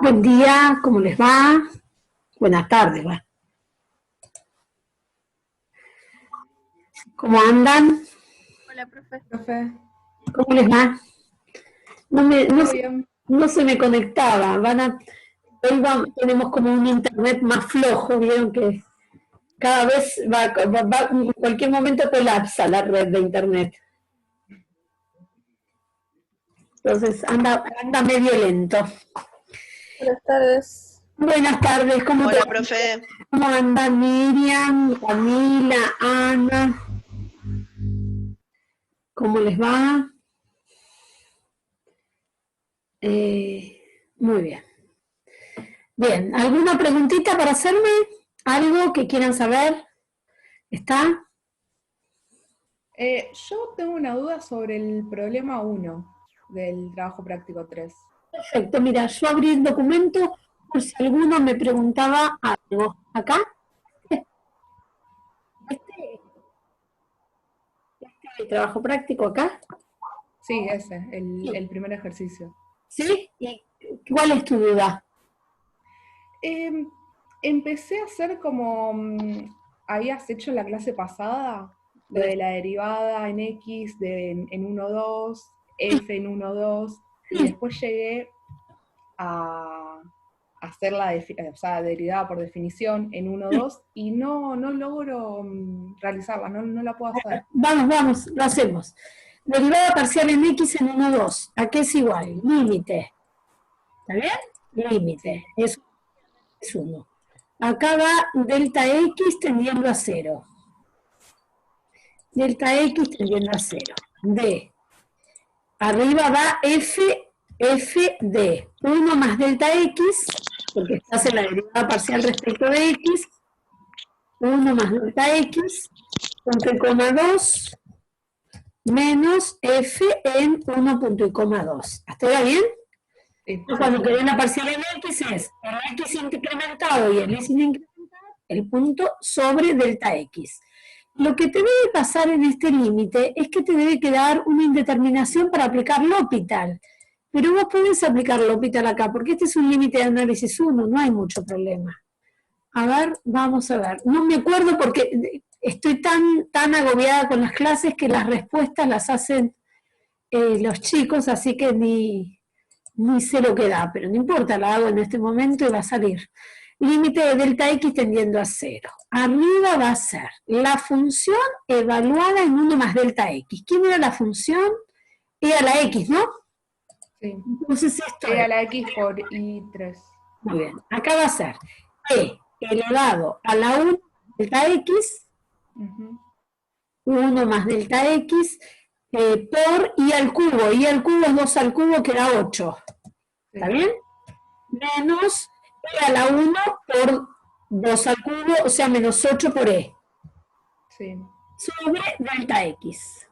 Buen día, ¿cómo les va? Buenas tardes, va. ¿Cómo andan? Hola, profe. ¿Cómo les va? No, ¿Todo bien? no se me conectaba. Tenemos como un internet más flojo, vieron que cada vez en cualquier momento colapsa la red de internet. Entonces anda medio lento. Buenas tardes. Buenas tardes, Hola, profe. ¿cómo andan Miriam, Camila, Ana? ¿Cómo les va? Muy bien. Bien, ¿alguna preguntita para hacerme? ¿Algo que quieran saber? ¿Está? Yo tengo una duda sobre el problema uno del trabajo práctico 3. Perfecto, mira, yo abrí el documento por si alguno me preguntaba algo. ¿Acá? ¿Este, el trabajo práctico acá? Sí, ese, Sí. el primer ejercicio. ¿Sí? ¿Y cuál es tu duda? Eh, Empecé a hacer como habías hecho en la clase pasada, lo de la derivada en X en 1,2, F en 1,2, y Sí. después llegué a hacer o sea, derivada por definición en 1,2 y no logro realizarla, no la puedo hacer. Vamos, lo hacemos. Derivada parcial en X en 1, 2. ¿A qué es igual? Límite. ¿Está bien? Límite. Sí. Eso es 1. Acá va delta X tendiendo a 0. Delta X tendiendo a 0. D. Arriba va F de 1 más delta X, porque estás en la derivada parcial respecto de X, 1 más delta X, punto y coma 2, menos F en 1 punto y coma 2. ¿Hasta ahora bien? Sí, Cuando sí. querés la parcial en X es el X incrementado y el Y sin incrementar, el punto sobre delta X. Lo que te debe pasar en este límite es que te debe quedar una indeterminación para aplicar L'Hopital. Pero vos podés aplicar L'Hopital acá, porque este es un límite de análisis 1, no hay mucho problema. A ver, vamos a ver. No me acuerdo porque estoy tan agobiada con las clases que las respuestas las hacen los chicos, así que ni sé lo que da, pero no importa, la hago en este momento y va a salir. Límite de delta X tendiendo a 0. Arriba va a ser la función evaluada en 1 más delta X. ¿Quién era la función? E a la X, ¿no? Sí. Entonces esto E es, a la X por I3. muy bien, acá va a ser E elevado a la 1 delta X, Ujú. 1 más delta X, por I al cubo. I al cubo es 2 al cubo, que da 8. ¿Está Sí, bien? Menos E a la 1 por 2 al cubo, o sea, menos 8 por E, sí. sobre delta X.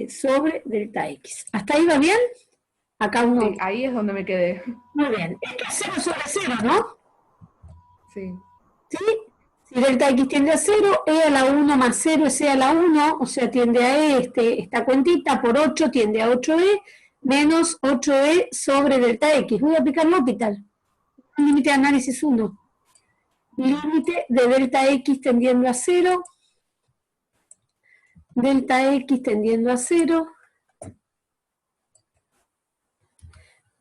Sobre delta X. ¿Hasta ahí va bien? Acá Sí, uno. ahí es donde me quedé. Muy bien. Esto es 0 sobre 0, ¿no? Sí, ¿Sí? Si delta X tiende a 0, E a la 1 más 0 es E a la 1, o sea, tiende a E, esta cuentita, por 8 tiende a 8E, menos 8E sobre delta X. Voy a aplicar L'Hopital. Límite de análisis 1. Límite de delta X tendiendo a 0, delta X tendiendo a 0,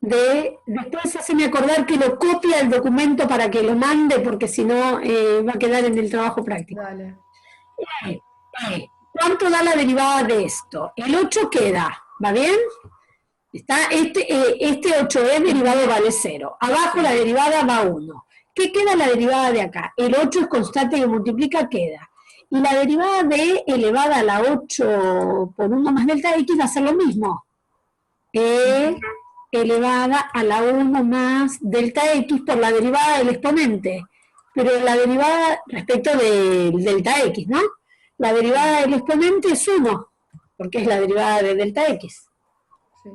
después haceme acordar que lo copia el documento para que lo mande, porque si no va a quedar en el trabajo práctico. dale. Eh, ¿Cuánto da la derivada de esto? El 8 queda, ¿va bien? Está este 8e derivado vale 0. Abajo la Sí, derivada va 1. ¿Qué queda la derivada de acá? El 8 es constante que multiplica, queda. Y la derivada de elevada a la 8 por 1 más delta x va a ser lo mismo. E ujú, elevada a la 1 más delta x por la derivada del exponente. Pero la derivada respecto del delta x, ¿no? La sí, derivada del exponente es 1, porque es la derivada de delta x. sí.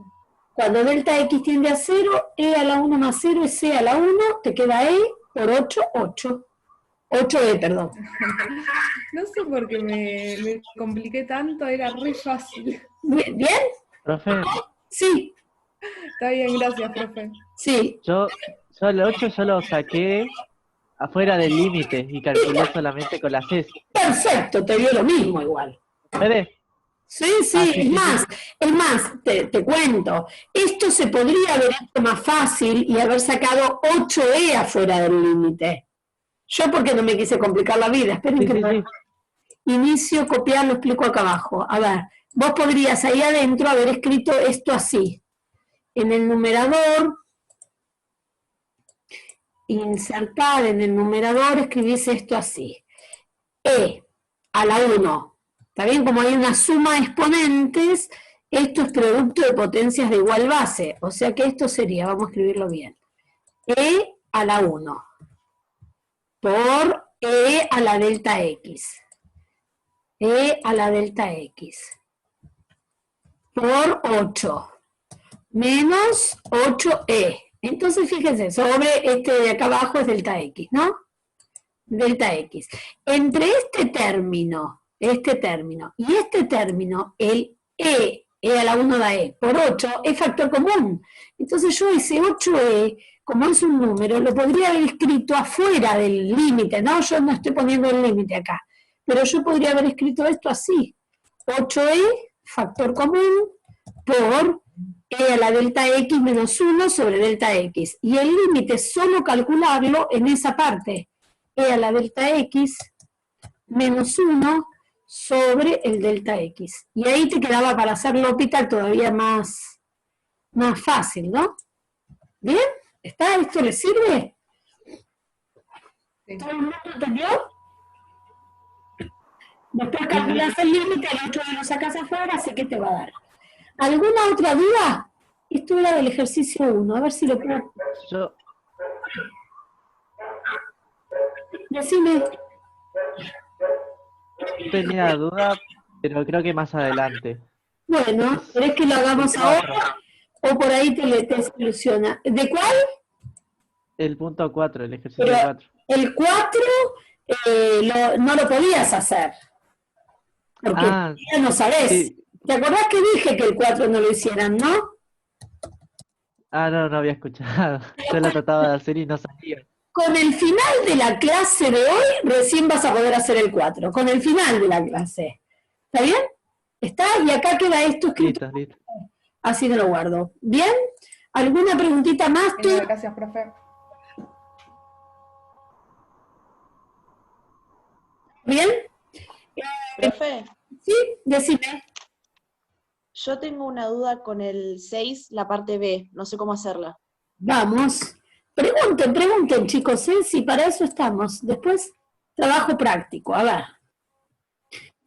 Cuando delta x tiende a 0, e a la 1 más 0 es c a la 1, te queda e por 8, 8. 8e, perdón. No sé por qué me compliqué tanto, era re fácil. ¿Bien? Profe, Sí. Está bien, gracias, profe. Sí, Yo el 8 yo lo saqué afuera del límite y calculé solamente con la C. perfecto, te dio lo mismo igual. ¿Puede? Sí, Ah, sí, sí, sí, sí. es más, te cuento, esto se podría haber hecho más fácil y haber sacado 8E afuera del límite. Yo porque no me quise complicar la vida, esperen Sí, que sí, sí. inicio, copiar, lo explico acá abajo. A ver, vos podrías ahí adentro haber escrito esto así. En el numerador, insertar en el numerador, escribís esto así. E a la 1. ¿Está bien? Como hay una suma de exponentes, esto es producto de potencias de igual base. O sea que esto sería, vamos a escribirlo bien, E a la 1 por E a la delta X. E a la delta X por 8 menos 8E. Entonces fíjense, sobre este de acá abajo es delta X, ¿no? Delta X. Entre este término y este término, el E a la 1 da E, por 8 es factor común. Entonces yo ese 8E, como es un número, lo podría haber escrito afuera del límite, ¿no? Yo no estoy poniendo el límite acá, pero yo podría haber escrito esto así. 8E, factor común, por E a la delta X menos 1 sobre delta X. Y el límite solo calcularlo en esa parte. E a la delta X menos 1 sobre el delta X. Y ahí te quedaba para hacer L'Hopital todavía más fácil, ¿no? ¿Bien? ¿Está? ¿Esto le sirve? Sí. ¿Todo el mundo entendió? Después Sí, sí. calculas el límite, el 8 lo sacas afuera, así que te va a dar. ¿Alguna otra duda? Esto era del ejercicio 1, a ver si lo puedo... Yo Decime. tenía duda, pero creo que más adelante. Bueno, ¿querés que lo hagamos El 4. ahora? O por ahí te soluciona. ¿De cuál? El punto 4, el ejercicio Pero 4. el 4 no lo podías hacer. Porque Ah, ya no sabés. sí. ¿Te acordás que dije que el 4 no lo hicieran, no? Ah, no, no había escuchado. Yo lo trataba de hacer y no salía. Con el final de la clase de hoy, recién vas a poder hacer el 4. Con el final de la clase. ¿Está bien? ¿Está? Y acá queda esto escrito. Listo, listo. Así me lo guardo. ¿Bien? ¿Alguna preguntita más? Genial, gracias, profe. ¿Bien? Profe, ¿Sí? Decime. yo tengo una duda con el 6, la parte B, no sé cómo hacerla. Vamos. Pregunten, chicos, ¿eh? Si para eso estamos. Después, trabajo práctico. A ver.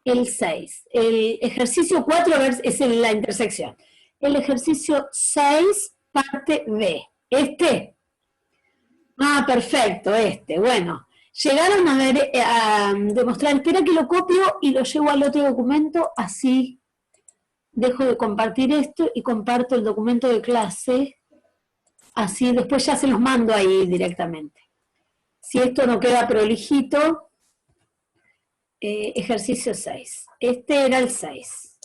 El 6. El ejercicio 4 es en la intersección. El ejercicio 6, parte B. ¿Este? Ah, perfecto, este. Bueno, llegaron a ver, a demostrar. Espera que lo copio y lo llevo al otro documento, así dejo de compartir esto y comparto el documento de clase. Así después ya se los mando ahí directamente. Si esto no queda prolijito, ejercicio 6. Este era el 6.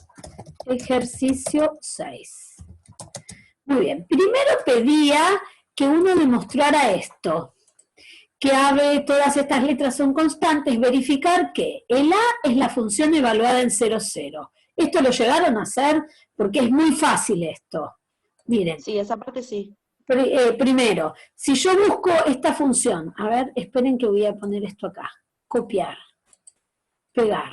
Ejercicio 6. Muy bien. Primero pedía que uno demostrara esto. Que A, B, todas estas letras son constantes, verificar que el A es la función evaluada en 0, 0. Esto lo llegaron a hacer porque es muy fácil esto. Miren. Sí, esa parte sí. Primero, si yo busco esta función, a ver, esperen que voy a poner esto acá, copiar, pegar,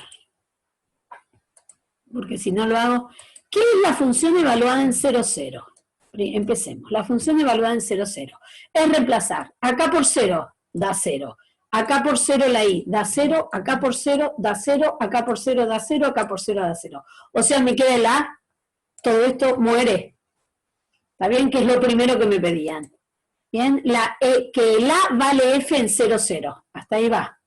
porque si no lo hago, ¿qué es la función evaluada en 0, 0? Empecemos, la función evaluada en 0, 0 es reemplazar, acá por 0 da 0, acá por 0 la i da 0, acá por 0 da 0, acá por 0 da 0, acá por 0 da 0. O sea, me queda el a, todo esto muere. ¿Está bien? Que es lo primero que me pedían. Bien, que el A vale F en 0, 0. Hasta ahí va.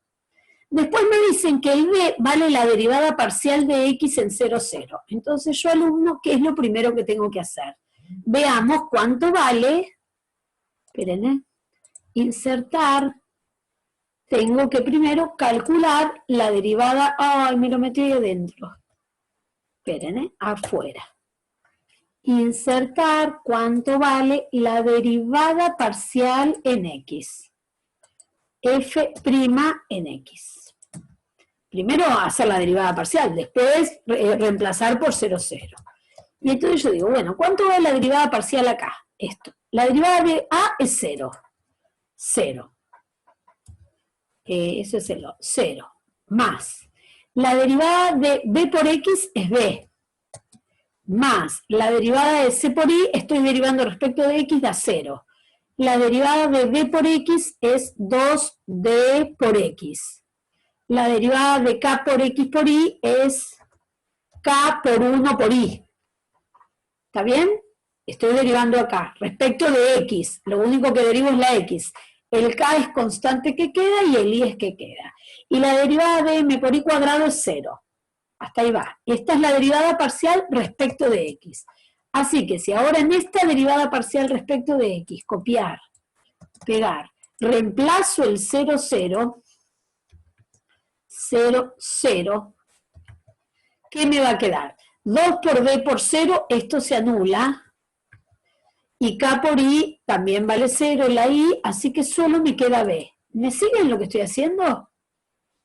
Después me dicen que el B vale la derivada parcial de X en 0, 0. Entonces yo, alumno, ¿qué es lo primero que tengo que hacer? Veamos cuánto vale. Esperen, insertar. Tengo que primero calcular la derivada. Ay, me lo metí ahí adentro. Esperen, afuera. insertar cuánto vale la derivada parcial en X. F' en X. Primero hacer la derivada parcial, después reemplazar por 0, 0. Y entonces yo digo, bueno, ¿cuánto vale la derivada parcial acá? Esto. La derivada de A es 0. 0. Eso es el 0. Más. La derivada de B por X es B. Más. La derivada de C por Y, estoy derivando respecto de X, da 0. La derivada de D por X es 2D por X. La derivada de K por X por Y es K por 1 por Y. ¿Está bien? Estoy derivando acá. Respecto de X, lo único que derivo es la X. El K es constante que queda y el Y es que queda. Y la derivada de M por Y cuadrado es 0. Hasta ahí va. Esta es la derivada parcial respecto de X. Así que si ahora en esta derivada parcial respecto de X, copiar, pegar, reemplazo el 0, 0, 0, 0, ¿qué me va a quedar? 2 por D por 0, esto se anula. Y K por I también vale 0, la I, así que solo me queda B. ¿Me siguen lo que estoy haciendo?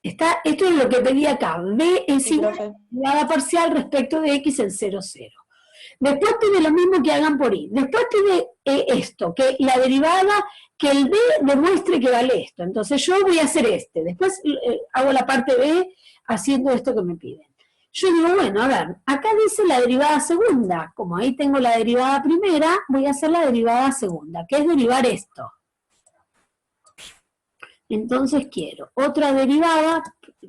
Esto es lo que pedí acá. B es igual a la derivada parcial respecto de X en 0, 0. Después pide lo mismo que hagan por I. Después pide esto, que la derivada, que el B demuestre que vale esto. Entonces yo voy a hacer este. Después hago la parte B haciendo esto que me piden. Yo digo, bueno, a ver, acá dice la derivada segunda. Como ahí tengo la derivada primera, voy a hacer la derivada segunda, que es derivar esto. Entonces quiero otra derivada,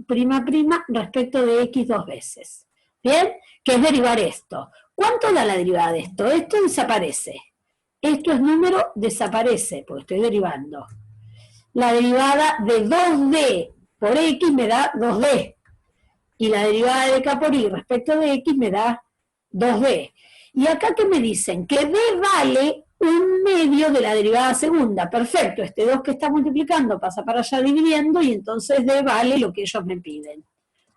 prima, prima, respecto de X 2 veces. ¿Bien? Que es derivar esto. ¿Cuánto da la derivada de esto? Esto desaparece. Esto es número, desaparece, porque estoy derivando. La derivada de 2D por X me da 2D. Y la derivada de K por Y respecto de X me da 2D. Y acá que me dicen que D vale 1/2 de la derivada segunda. Perfecto, este 2 que está multiplicando pasa para allá dividiendo y entonces D vale lo que ellos me piden.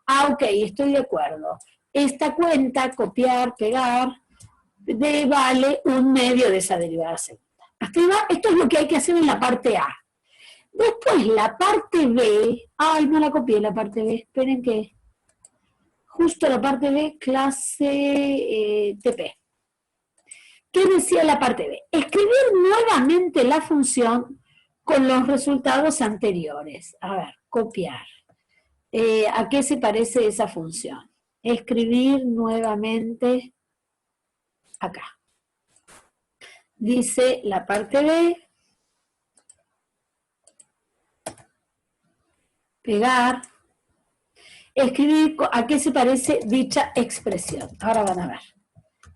Ah, ok, estoy de acuerdo. Esta cuenta, copiar, pegar, D vale 1/2 de esa derivada segunda. Hasta ahí va. Esto es lo que hay que hacer en la parte A. Después la parte B, ay, no la copié la parte B, esperen que... Justo la parte B, clase TP. ¿Qué decía la parte B? Escribir nuevamente la función con los resultados anteriores. A ver, copiar. ¿A qué se parece esa función? Escribir nuevamente acá. Dice la parte B. Pegar. Escribir a qué se parece dicha expresión. Ahora van a ver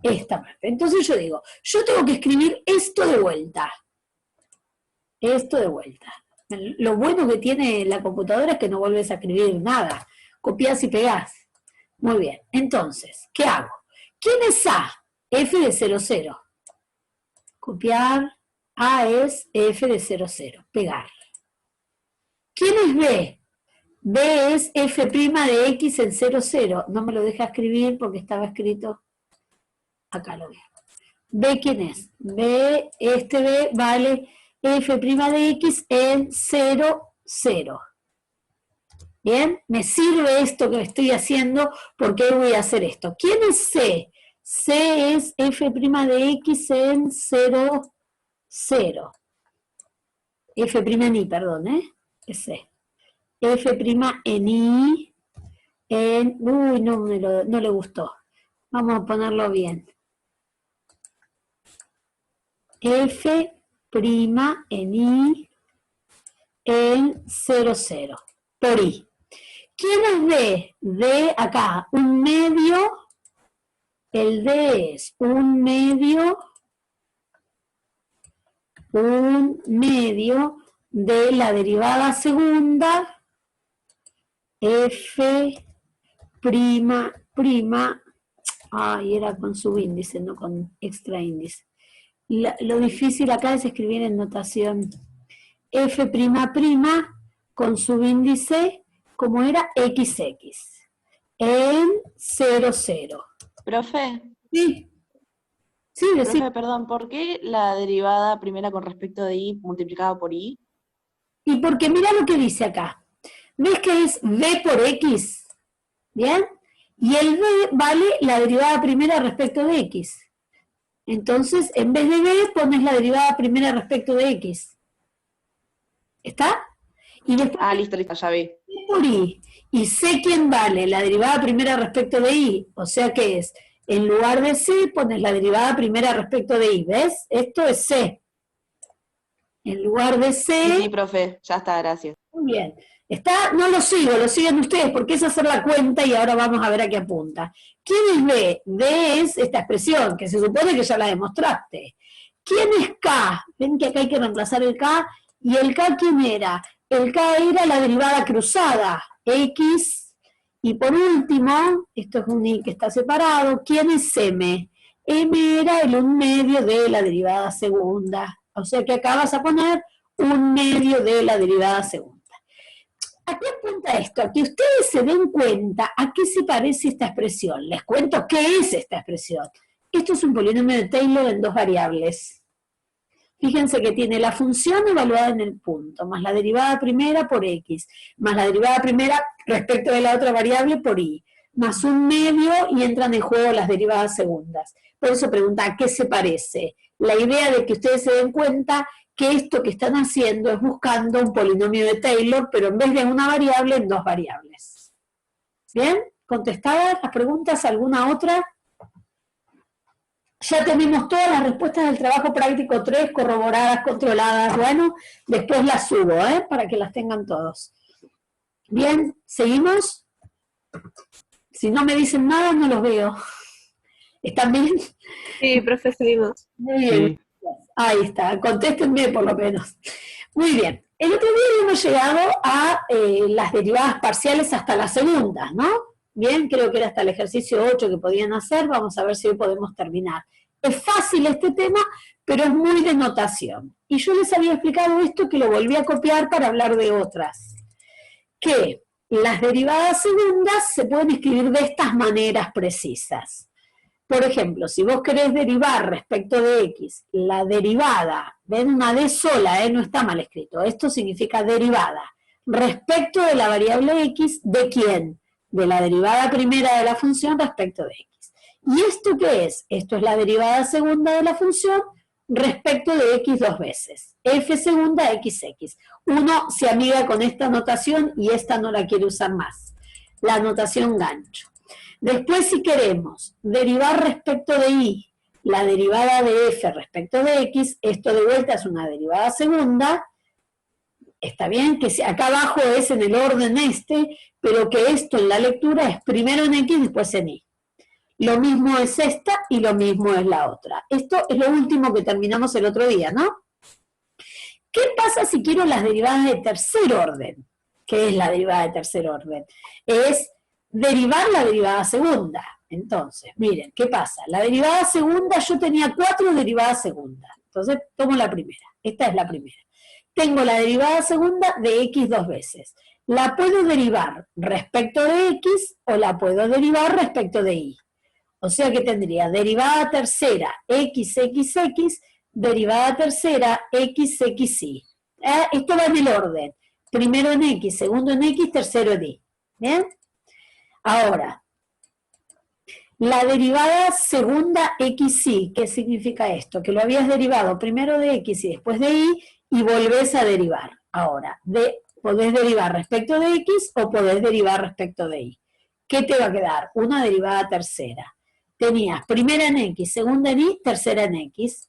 esta parte. Entonces yo digo, yo tengo que escribir esto de vuelta. Esto de vuelta. Lo bueno que tiene la computadora es que no vuelves a escribir nada. Copias y pegás. Muy bien. Entonces, ¿qué hago? ¿Quién es A? F de 0, 0. Copiar. A es F de 0, 0. Pegar. ¿Quién es B? B es F' de X en 0, 0. No me lo deja escribir porque estaba escrito. Acá lo veo. B, ¿quién es? B, este B vale F' de X en 0, 0. ¿Bien? Me sirve esto que estoy haciendo porque voy a hacer esto. ¿Quién es C? C es F' de X en 0, 0. F' en Y, perdón, es C. F' en I, en... Uy, no le gustó. Vamos a ponerlo bien. F' en I, en 0, 0. Por I. ¿Quién es D? D acá, 1/2. El D es 1/2. 1/2 de la derivada segunda. F', ay, era con subíndice, no con extra índice. Lo difícil acá es escribir en notación. F', con subíndice, como era XX, en 0, 0. Profe, Sí. Sí, decí. Profe, perdón, ¿por qué la derivada primera con respecto de y multiplicado por y? Y porque mira lo que dice acá. ¿Ves que es b por x? ¿Bien? Y el b vale la derivada primera respecto de x. Entonces, en vez de b, pones la derivada primera respecto de x. ¿Está? Y después Ah, listo, ya vi. b por y. Y sé quién vale la derivada primera respecto de y. O sea que es, en lugar de c, pones la derivada primera respecto de y. ¿Ves? Esto es c. En lugar de c... Sí, profe, ya está, gracias. Muy bien. Está, no lo sigo, lo siguen ustedes, porque es hacer la cuenta y ahora vamos a ver a qué apunta. ¿Quién es B? B es esta expresión, que se supone que ya la demostraste. ¿Quién es K? Ven que acá hay que reemplazar el K. ¿Y el K quién era? El K era la derivada cruzada, X. Y por último, esto es un I que está separado, ¿quién es M? M era el 1/2 de la derivada segunda. O sea que acá vas a poner 1/2 de la derivada segunda. ¿A qué apunta esto? A que ustedes se den cuenta a qué se parece esta expresión. Les cuento qué es esta expresión. Esto es un polinomio de Taylor en dos variables. Fíjense que tiene la función evaluada en el punto, más la derivada primera por x, más la derivada primera respecto de la otra variable por y, más 1/2 y entran en juego las derivadas segundas. Por eso pregunta, ¿a qué se parece? La idea de que ustedes se den cuenta que esto que están haciendo es buscando un polinomio de Taylor, pero en vez de una variable, en dos variables. ¿Bien? ¿Contestadas las preguntas? ¿Alguna otra? Ya tenemos todas las respuestas del trabajo práctico 3, corroboradas, controladas. Bueno, después las subo, para que las tengan todos. Bien, ¿seguimos? Si no me dicen nada, no los veo. ¿Están bien? Sí, profe, seguimos. Muy bien. Sí. Ahí está, contéstenme por lo menos. Muy bien. El otro día hemos llegado a las derivadas parciales hasta las segundas, ¿no? Bien, creo que era hasta el ejercicio 8 que podían hacer, vamos a ver si hoy podemos terminar. Es fácil este tema, pero es muy de notación. Y yo les había explicado esto que lo volví a copiar para hablar de otras. Que las derivadas segundas se pueden escribir de estas maneras precisas. Por ejemplo, si vos querés derivar respecto de x, la derivada, ven una d sola, no está mal escrito, esto significa derivada, respecto de la variable x, ¿de quién? De la derivada primera de la función respecto de x. ¿Y esto qué es? Esto es la derivada segunda de la función respecto de x dos veces. F segunda XX. Uno se amiga con esta notación y esta no la quiere usar más. La notación gancho. Después, si queremos derivar respecto de y, la derivada de f respecto de x, esto de vuelta es una derivada segunda, está bien que acá abajo es en el orden este, pero que esto en la lectura es primero en x, después en y. Lo mismo es esta y lo mismo es la otra. Esto es lo último que terminamos el otro día, ¿no? ¿Qué pasa si quiero las derivadas de tercer orden? ¿Qué es la derivada de tercer orden? Es derivar la derivada segunda. Entonces, miren, ¿qué pasa? La derivada segunda, yo tenía 4 derivadas segundas. Entonces, tomo la primera. Esta es la primera. Tengo la derivada segunda de x dos veces. La puedo derivar respecto de x o la puedo derivar respecto de y. O sea que tendría derivada tercera xxx, derivada tercera xxy. Esto va en el orden. Primero en x, segundo en x, tercero en y. ¿Bien? Ahora, la derivada segunda xy, ¿qué significa esto? Que lo habías derivado primero de x y después de y volvés a derivar. Ahora, podés derivar respecto de x o podés derivar respecto de y. ¿Qué te va a quedar? Una derivada tercera. Tenías primera en x, segunda en y, tercera en x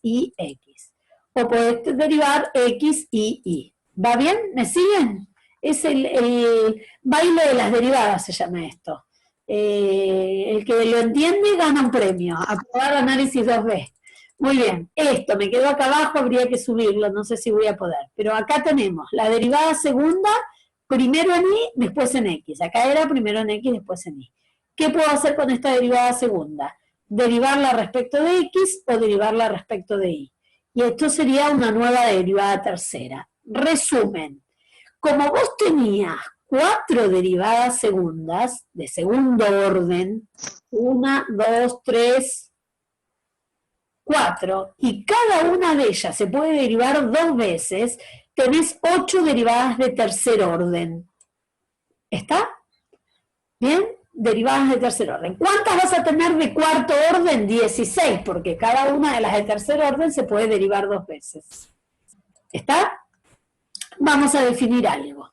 y x. O podés derivar x y y. ¿Va bien? ¿Me siguen? Es el baile de las derivadas, se llama esto. El que lo entiende gana un premio. Aprobar análisis 2B. Muy bien. Esto me quedó acá abajo, habría que subirlo, no sé si voy a poder. Pero acá tenemos la derivada segunda, primero en y, después en x. Acá era primero en x, después en y. ¿Qué puedo hacer con esta derivada segunda? Derivarla respecto de x o derivarla respecto de y. Y esto sería una nueva derivada tercera. Resumen. Como vos tenías 4 derivadas segundas de segundo orden, 1, 2, 3, 4, y cada una de ellas se puede derivar 2 veces, tenés 8 derivadas de tercer orden. ¿Está? ¿Bien? Derivadas de tercer orden. ¿Cuántas vas a tener de cuarto orden? 16, porque cada una de las de tercer orden se puede derivar 2 veces. ¿Está? Vamos a definir algo.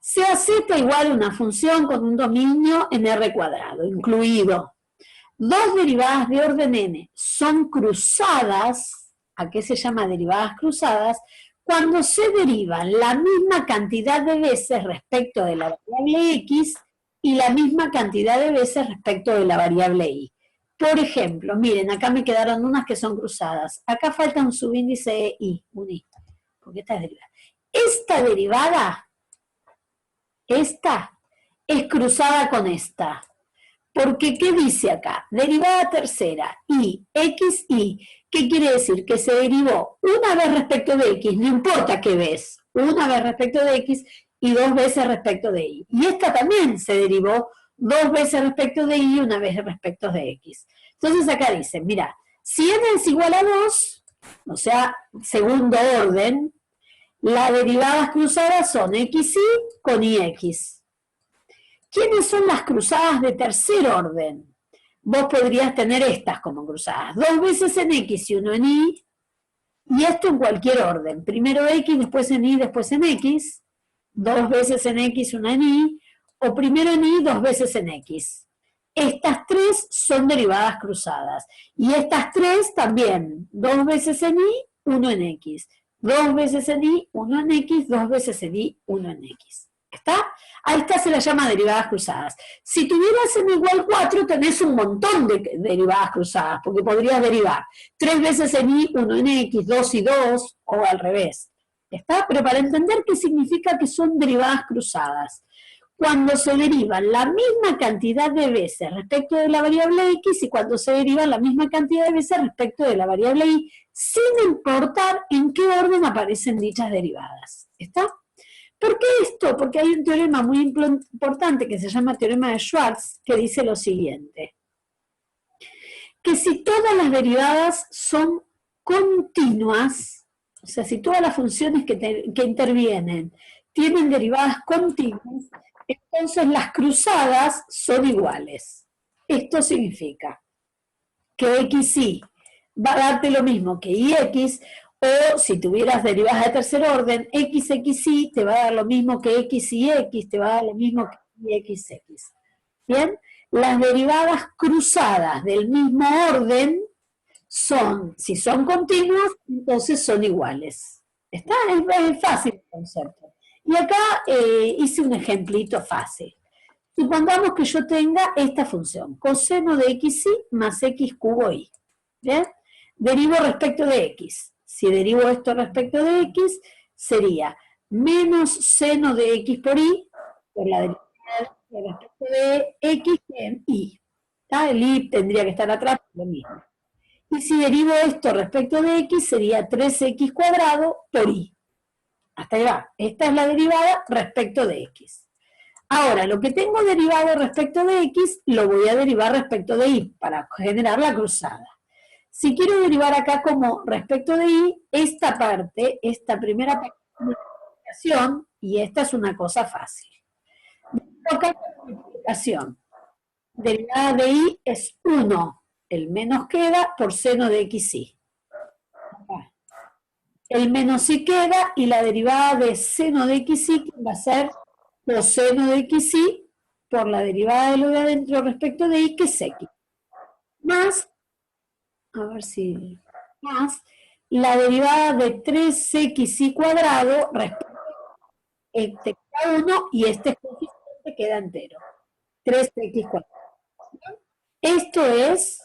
Sea z igual a una función con un dominio en R cuadrado, incluido 2 derivadas de orden n son cruzadas. ¿A qué se llama derivadas cruzadas? Cuando se derivan la misma cantidad de veces respecto de la variable x y la misma cantidad de veces respecto de la variable y. Por ejemplo, miren, acá me quedaron unas que son cruzadas. Acá falta un subíndice i, un i, porque esta es derivada. Esta derivada, esta, es cruzada con esta. Porque, ¿qué dice acá? Derivada tercera, i, x, y. ¿Qué quiere decir? Que se derivó una vez respecto de x, no importa qué vez, una vez respecto de x y 2 veces respecto de y. Y esta también se derivó 2 veces respecto de y y una vez respecto de x. Entonces acá dice, mira, si n es igual a 2, o sea, segundo orden, las derivadas cruzadas son x, y con ix. ¿Quiénes son las cruzadas de tercer orden? Vos podrías tener estas como cruzadas. 2 veces en x y 1 en y, y esto en cualquier orden. Primero x, después en y, después en x. 2 veces en x, 1 en y, o primero en y, 2 veces en x. Estas 3 son derivadas cruzadas. Y estas 3 también. 2 veces en y, 1 en x. 2 veces en y, 1 en x, 2 veces en y, 1 en x. ¿Está? A esta se la llama derivadas cruzadas. Si tuvieras n igual 4, tenés un montón de derivadas cruzadas, porque podrías derivar 3 veces en y, 1 en x, 2 y 2, o al revés. ¿Está? Pero para entender qué significa que son derivadas cruzadas, cuando se derivan la misma cantidad de veces respecto de la variable x y cuando se derivan la misma cantidad de veces respecto de la variable y, sin importar en qué orden aparecen dichas derivadas. ¿Está? ¿Por qué esto? Porque hay un teorema muy importante que se llama teorema de Schwartz, que dice lo siguiente, que si todas las derivadas son continuas, o sea, si todas las funciones que intervienen tienen derivadas continuas, entonces las cruzadas son iguales. Esto significa que xy va a darte lo mismo que ix, o si tuvieras derivadas de tercer orden, xy te va a dar lo mismo que x y x, te va a dar lo mismo que xx. ¿Bien? Las derivadas cruzadas del mismo orden son, si son continuas, entonces son iguales. ¿Está? Es fácil el concepto. Y acá hice un ejemplito fácil. Supongamos que yo tenga esta función, coseno de xy más x cubo y. ¿Bien? Derivo respecto de x. Si derivo esto respecto de x, sería menos seno de x por y, por la derivada respecto de x en y. ¿Está? El y tendría que estar atrás, lo mismo. Y si derivo esto respecto de x, sería 3x cuadrado por y. Hasta ahí va. Esta es la derivada respecto de x. Ahora, lo que tengo derivado respecto de x, lo voy a derivar respecto de y, para generar la cruzada. Si quiero derivar acá como respecto de y, esta parte, esta primera parte es una multiplicación, y esta es una cosa fácil. Acá la multiplicación. Derivada de y es 1, el menos queda por seno de xy. El menos y queda, y la derivada de seno de xy va a ser coseno de xy por la derivada de lo de adentro respecto de y, que es x. Más, a ver si, más, la derivada de 3xy cuadrado respecto a este queda 1 y este coeficiente queda entero. 3x cuadrado. Esto es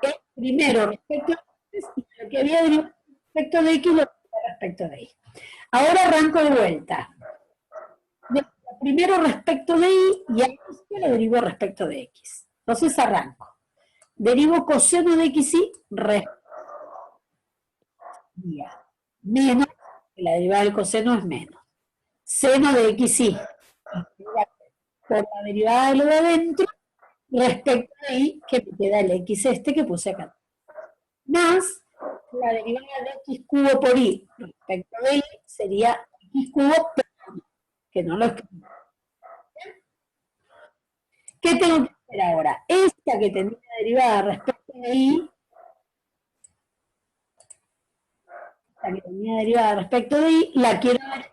el primero respecto a x, y lo que había derivado respecto de x lo derivado respecto de y. Ahora arranco de vuelta. Primero respecto de y, y a esto lo derivo respecto de x. Entonces arranco. Derivo coseno de xy menos, la derivada del coseno es menos. Seno de xy por la derivada de lo de adentro respecto de y, que me queda el x este que puse acá. Más la derivada de x cubo por y respecto de y sería x cubo por y, que no lo escribí. ¿Qué tengo que hacer ahora? Esta que tenía derivada respecto de y, la quiero derivar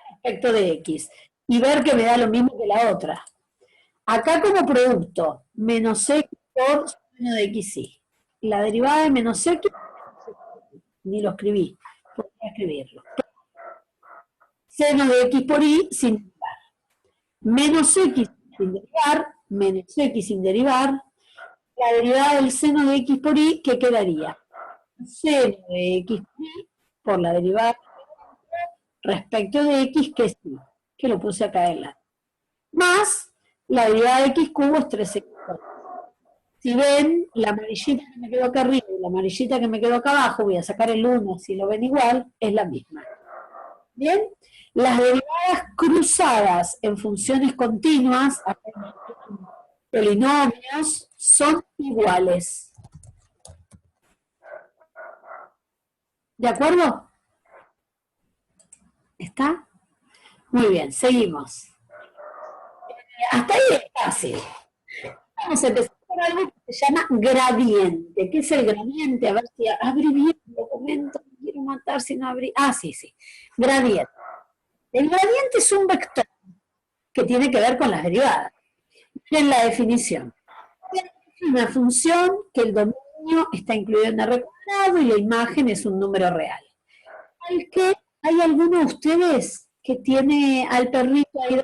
respecto de x y ver que me da lo mismo que la otra. Acá como producto, menos x por seno de xy. La derivada de menos x, ni lo escribí, podría escribirlo. Seno de x por y sin derivar. Menos x sin derivar, menos x sin derivar. La derivada del seno de x por y, ¿qué quedaría? Seno de x por y por la derivada respecto de x, que sí, que lo puse acá en la. Más la derivada de x cubo es 3x. Si ven, la amarillita que me quedó acá arriba y la amarillita que me quedó acá abajo, voy a sacar el 1, si lo ven igual, es la misma. ¿Bien? Las derivadas cruzadas en funciones continuas, polinomios, son iguales. ¿De acuerdo? ¿Está? Muy bien, seguimos. Hasta ahí es fácil. Vamos a empezar por algo que se llama gradiente. ¿Qué es el gradiente? A ver si abrí bien el documento. Me quiero matar si no abrí. Ah, sí, sí. Gradiente. El gradiente es un vector que tiene que ver con las derivadas. Miren la definición. Es una función que el dominio está incluido en R cuadrado y la imagen es un número real. ¿Hay alguno de ustedes que tiene al perrito ahí?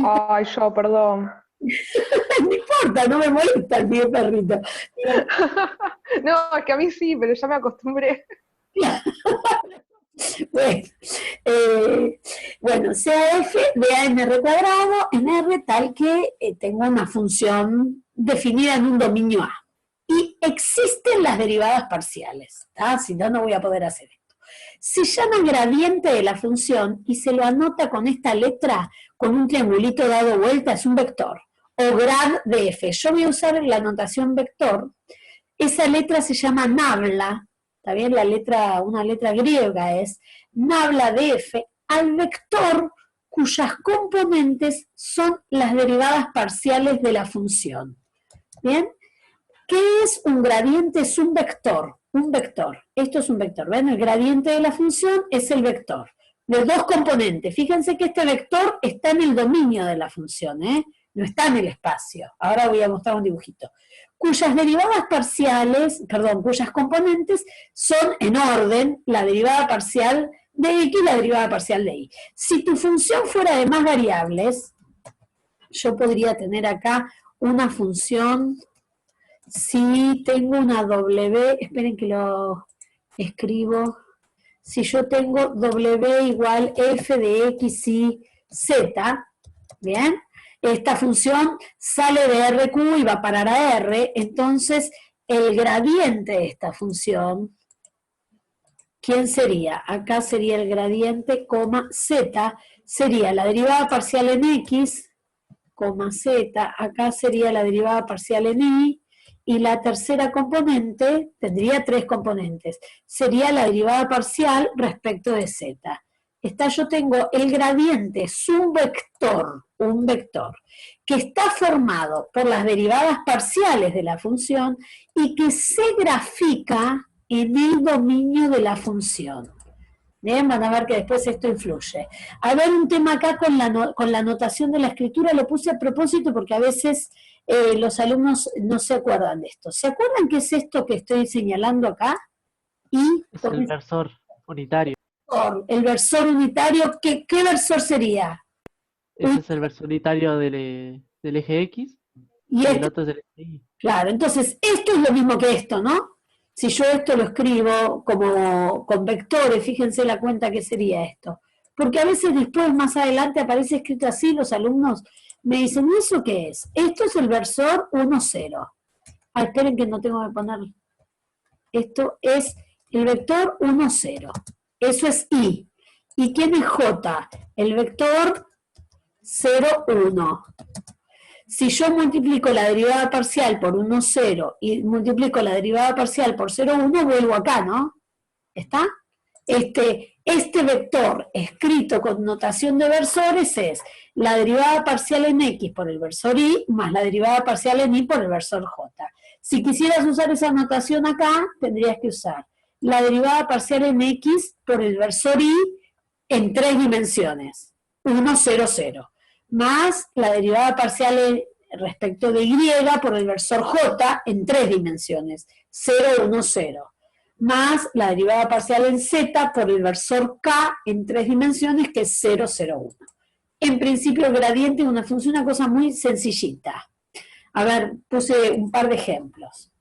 Ay, yo, perdón. No importa, no me molesta el mío perrito. Pero, No, es que a mí sí, pero ya me acostumbré. bueno, sea f de a en R cuadrado en R tal que tengo una función definida en un dominio A. Y existen las derivadas parciales, ¿tá? Si no, no voy a poder hacer esto. Se llama gradiente de la función y se lo anota con esta letra, con un triangulito dado vuelta, es un vector. O grad de f. Yo voy a usar la notación vector. Esa letra se llama nabla. ¿Está bien? Una letra griega es nabla de f al vector cuyas componentes son las derivadas parciales de la función. ¿Bien? ¿Qué es un gradiente? Es un vector. Un vector. Esto es un vector. ¿Ven? El gradiente de la función es el vector. De dos componentes. Fíjense que este vector está en el dominio de la función, ¿eh? No está en el espacio. Ahora voy a mostrar un dibujito. Cuyas derivadas parciales, perdón, cuyas componentes son en orden la derivada parcial de x y la derivada parcial de y. Si tu función fuera de más variables, yo podría tener acá una función, si tengo una w, esperen que lo escribo, si yo tengo w igual f de x y z, ¿bien? Esta función sale de RQ y va a parar a R, entonces el gradiente de esta función, ¿quién sería? Acá sería el gradiente, coma, z, sería la derivada parcial en x, coma, z, acá sería la derivada parcial en y, y la tercera componente, tendría tres componentes, sería la derivada parcial respecto de z. Yo tengo el gradiente, es un vector, que está formado por las derivadas parciales de la función y que se grafica en el dominio de la función. Bien, van a ver que después esto influye. A ver, un tema acá con la notación de la escritura, lo puse a propósito porque a veces los alumnos no se acuerdan de esto. ¿Se acuerdan qué es esto que estoy señalando acá? Es el versor unitario. El versor unitario, ¿qué versor sería? Ese es el versor unitario del eje X Y el otro es del eje Y. Claro, entonces esto es lo mismo que esto, ¿no? Si yo esto lo escribo como con vectores, fíjense la cuenta que sería esto. Porque a veces después, más adelante, aparece escrito así, los alumnos me dicen, ¿y eso qué es? Esto es el versor 1, 0. Ah, esperen que no tengo que poner. Esto es el vector 1, 0. Eso es I. ¿Y quién es J? El vector 0, 1. Si yo multiplico la derivada parcial por 1, 0 y multiplico la derivada parcial por 0, 1, vuelvo acá, ¿no? ¿Está? Este vector escrito con notación de versores es la derivada parcial en x por el versor y más la derivada parcial en y por el versor j. Si quisieras usar esa notación acá, tendrías que usar la derivada parcial en x por el versor y en 3 dimensiones, 1, 0, 0, más la derivada parcial respecto de y por el versor j en 3 dimensiones, 0, 1, 0. Más la derivada parcial en z por el versor k en 3 dimensiones, que es 0, 0, 1. En principio el gradiente es una función, una cosa muy sencillita. A ver, puse un par de ejemplos.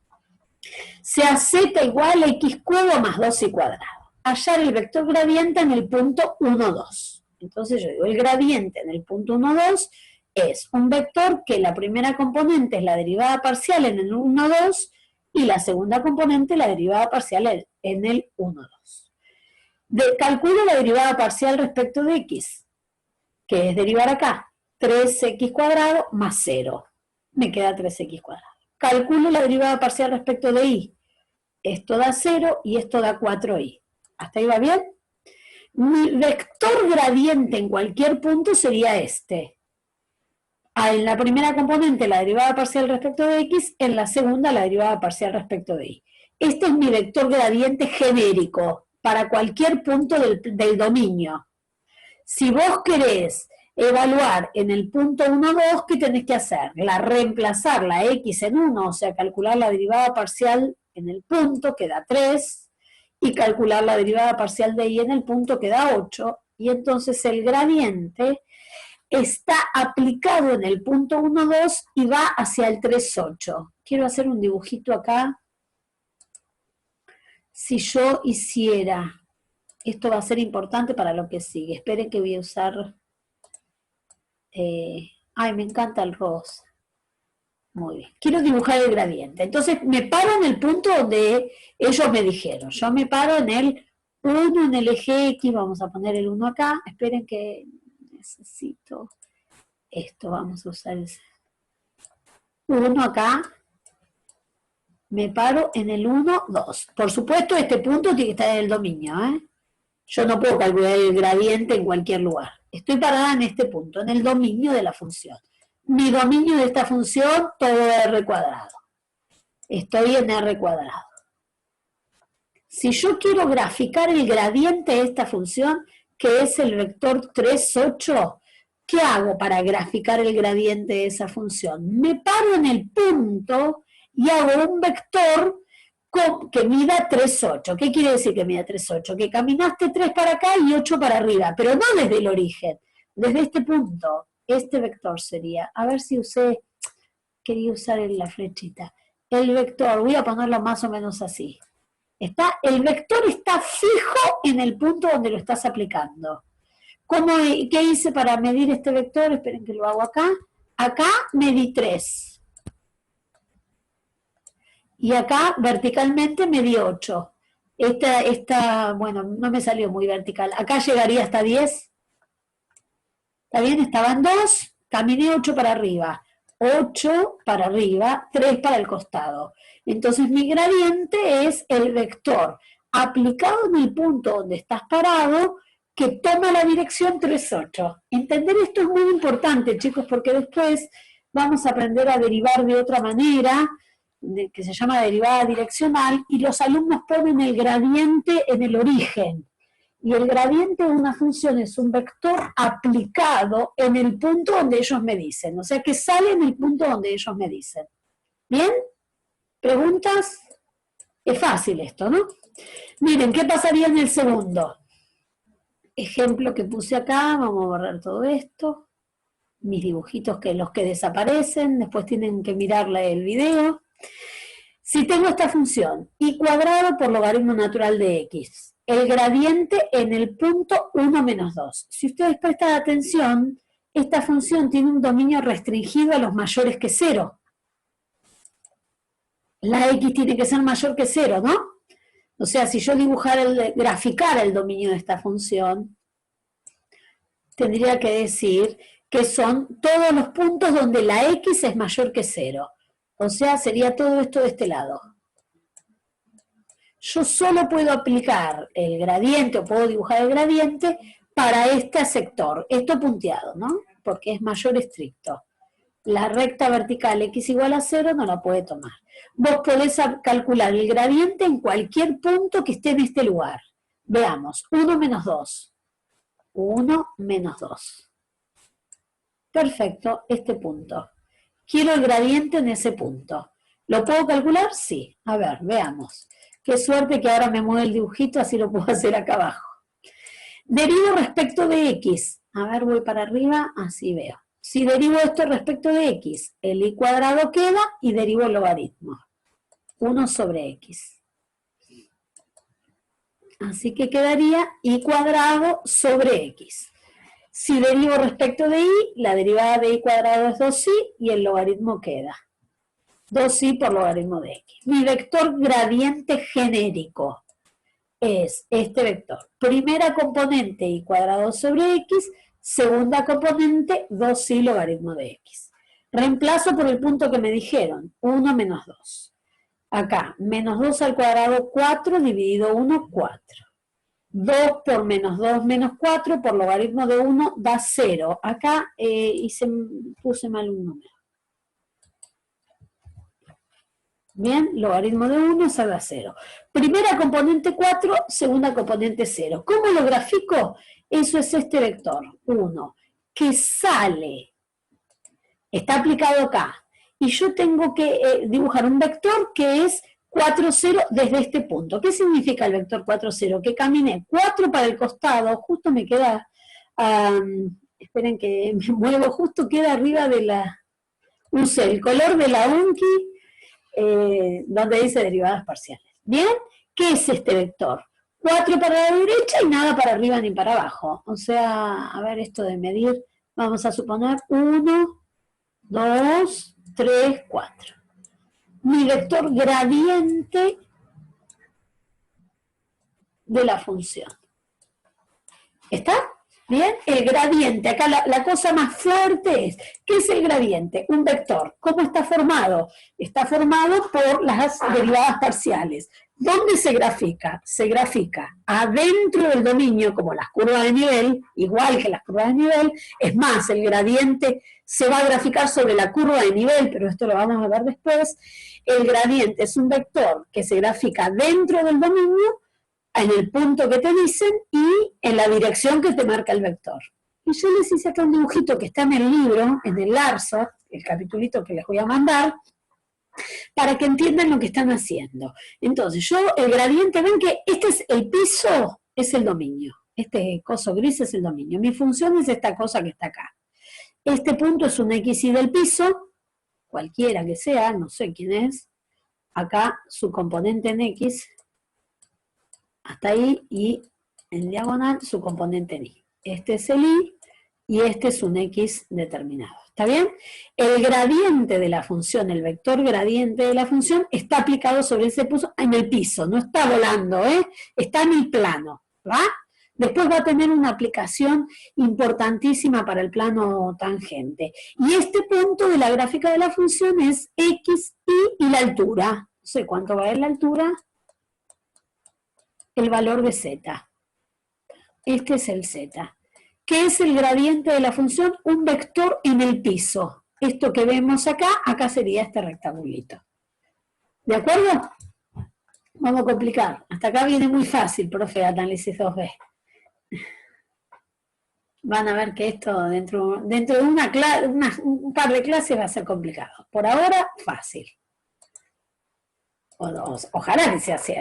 Sea z igual a x cubo más 2y cuadrado. Hallar el vector gradiente en el punto 1, 2. Entonces yo digo, el gradiente en el punto 1, 2 es un vector que la primera componente es la derivada parcial en el 1, 2, y la segunda componente la derivada parcial en el 1, 2. Calculo la derivada parcial respecto de x, que es derivar acá, 3x cuadrado más 0. Me queda 3x cuadrado. Calculo la derivada parcial respecto de y. Esto da 0 y esto da 4y. ¿Hasta ahí va bien? Mi vector gradiente en cualquier punto sería este. En la primera componente la derivada parcial respecto de x, en la segunda la derivada parcial respecto de y. Este es mi vector gradiente genérico para cualquier punto del dominio. Si vos querés evaluar en el punto 1, 2, ¿qué tenés que hacer? Reemplazar la x en 1, o sea, calcular la derivada parcial en el punto, que da 3, y calcular la derivada parcial de y en el punto, que da 8, y entonces el gradiente está aplicado en el punto 1, 2 y va hacia el 3, 8. Quiero hacer un dibujito acá. Si yo hiciera, esto va a ser importante para lo que sigue. Esperen que voy a usar, ay, me encanta el rosa. Muy bien, quiero dibujar el gradiente. Entonces me paro en el punto donde ellos me dijeron. Yo me paro en el 1, en el eje X, vamos a poner el 1 acá. Esperen que necesito esto, vamos a usar el 1 acá. Me paro en el 1, 2. Por supuesto, este punto tiene que estar en el dominio, ¿eh? Yo no puedo calcular el gradiente en cualquier lugar. Estoy parada en este punto, en el dominio de la función. Mi dominio de esta función, todo R cuadrado. Estoy en R cuadrado. Si yo quiero graficar el gradiente de esta función, que es el vector 3, 8, ¿qué hago para graficar el gradiente de esa función? Me paro en el punto y hago un vector que mida 3, 8. ¿Qué quiere decir que mida 3, 8? Que caminaste 3 para acá y 8 para arriba, pero no desde el origen, desde este punto. Este vector sería, a ver si usé, quería usar la flechita. El vector, voy a ponerlo más o menos así. El vector está fijo en el punto donde lo estás aplicando. ¿Qué hice para medir este vector? Esperen que lo hago acá. Acá medí 3. Y acá verticalmente medí 8. Bueno, no me salió muy vertical. Acá llegaría hasta 10. ¿Está bien? Estaban 2, caminé 8 para arriba. 8 para arriba, 3 para el costado. Entonces mi gradiente es el vector aplicado en el punto donde estás parado, que toma la dirección 3, 8. Entender esto es muy importante, chicos, porque después vamos a aprender a derivar de otra manera, que se llama derivada direccional, y los alumnos ponen el gradiente en el origen. Y el gradiente de una función es un vector aplicado en el punto donde ellos me dicen. O sea, que sale en el punto donde ellos me dicen. ¿Bien? ¿Preguntas? Es fácil esto, ¿no? Miren, ¿qué pasaría en el segundo? Ejemplo que puse acá, vamos a borrar todo esto. Mis dibujitos, los que desaparecen, después tienen que mirarle el video. Si tengo esta función, y cuadrado por logaritmo natural de x, el gradiente en el punto 1 menos 2. Si ustedes prestan atención, esta función tiene un dominio restringido a los mayores que 0. La x tiene que ser mayor que 0, ¿no? O sea, si yo graficara el dominio de esta función, tendría que decir que son todos los puntos donde la X es mayor que 0. O sea, sería todo esto de este lado. Yo solo puedo aplicar el gradiente, o puedo dibujar el gradiente, para este sector, esto punteado, ¿no? Porque es mayor estricto. La recta vertical X igual a 0 no la puede tomar. Vos podés calcular el gradiente en cualquier punto que esté en este lugar. Veamos, 1 menos 2. 1 menos 2. Perfecto, este punto. Quiero el gradiente en ese punto. ¿Lo puedo calcular? Sí. A ver, veamos. Qué suerte que ahora me mueve el dibujito, así lo puedo hacer acá abajo. Derivo respecto de X. A ver, voy para arriba, así veo. Si derivo esto respecto de X, el Y cuadrado queda y derivo el logaritmo. 1 sobre X. Así que quedaría Y cuadrado sobre X. Si derivo respecto de Y, la derivada de Y cuadrado es 2Y y el logaritmo queda 2Y por logaritmo de X. Mi vector gradiente genérico es este vector. Primera componente Y cuadrado sobre X, segunda componente 2Y logaritmo de X. Reemplazo por el punto que me dijeron, 1 menos 2. Acá, menos 2 al cuadrado 4 dividido 1, 4. 2 por menos 2 menos 4 por logaritmo de 1 da 0. Acá puse mal un número. Bien, logaritmo de 1 sale a 0. Primera componente 4, segunda componente 0. ¿Cómo lo grafico? Eso es este vector, 1, que sale, está aplicado acá. Y yo tengo que dibujar un vector que es 4, 0 desde este punto. ¿Qué significa el vector 4, 0? Que caminé 4 para el costado, justo me queda, esperen que me muevo, justo queda arriba de la, usé el color de la Unki, donde dice derivadas parciales. ¿Bien? ¿Qué es este vector? 4 para la derecha y nada para arriba ni para abajo. O sea, a ver esto de medir, vamos a suponer 1, 2, 3, 4. Mi vector gradiente de la función. ¿Está? ¿Bien? El gradiente, acá la cosa más fuerte es, ¿qué es el gradiente? Un vector. ¿Cómo está formado? Está formado por las derivadas parciales. ¿Dónde se grafica? Se grafica adentro del dominio, como las curvas de nivel, igual que las curvas de nivel. Es más, el gradiente se va a graficar sobre la curva de nivel, pero esto lo vamos a ver después. El gradiente es un vector que se grafica dentro del dominio, en el punto que te dicen y en la dirección que te marca el vector. Y yo les hice acá un dibujito que está en el libro, en el Larso, el capitulito que les voy a mandar, para que entiendan lo que están haciendo. Entonces, el gradiente, ven que este es el piso, es el dominio. Este coso gris es el dominio. Mi función es esta cosa que está acá. Este punto es un XY del piso, cualquiera que sea, no sé quién es. Acá su componente en X, hasta ahí, y en diagonal su componente en Y. Este es el Y, y este es un X determinado. ¿Está bien? El gradiente de la función, el vector gradiente de la función, está aplicado sobre ese piso, en el piso, no está volando, está en el plano, ¿va? Después va a tener una aplicación importantísima para el plano tangente. Y este punto de la gráfica de la función es X, Y la altura. No sé cuánto va a ser la altura. El valor de Z. Este es el Z. ¿Qué es el gradiente de la función? Un vector en el piso. Esto que vemos acá, acá sería este rectangulito. ¿De acuerdo? Vamos a complicar. Hasta acá viene muy fácil, profe, análisis 2B. Van a ver que esto dentro de un par de clases va a ser complicado. Por ahora, fácil. Ojalá que sea así.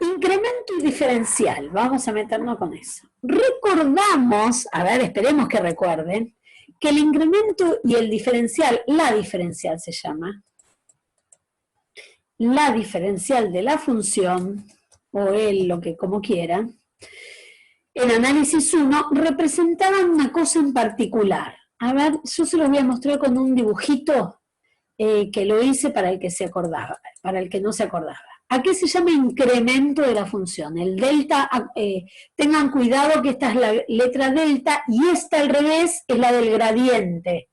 Incremento y diferencial, vamos a meternos con eso. Recordamos, a ver, esperemos que recuerden, que el incremento y el diferencial, la diferencial se llama, la diferencial de la función, o lo que como quieran, en análisis 1 representaban una cosa en particular. A ver, yo se los voy a mostrar con un dibujito que lo hice para el que se acordaba, para el que no se acordaba. ¿A qué se llama incremento de la función? El delta, tengan cuidado que esta es la letra delta y esta al revés es la del gradiente.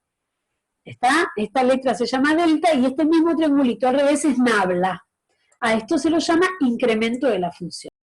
¿Está? Esta letra se llama delta y este mismo triangulito al revés es nabla. A esto se lo llama incremento de la función.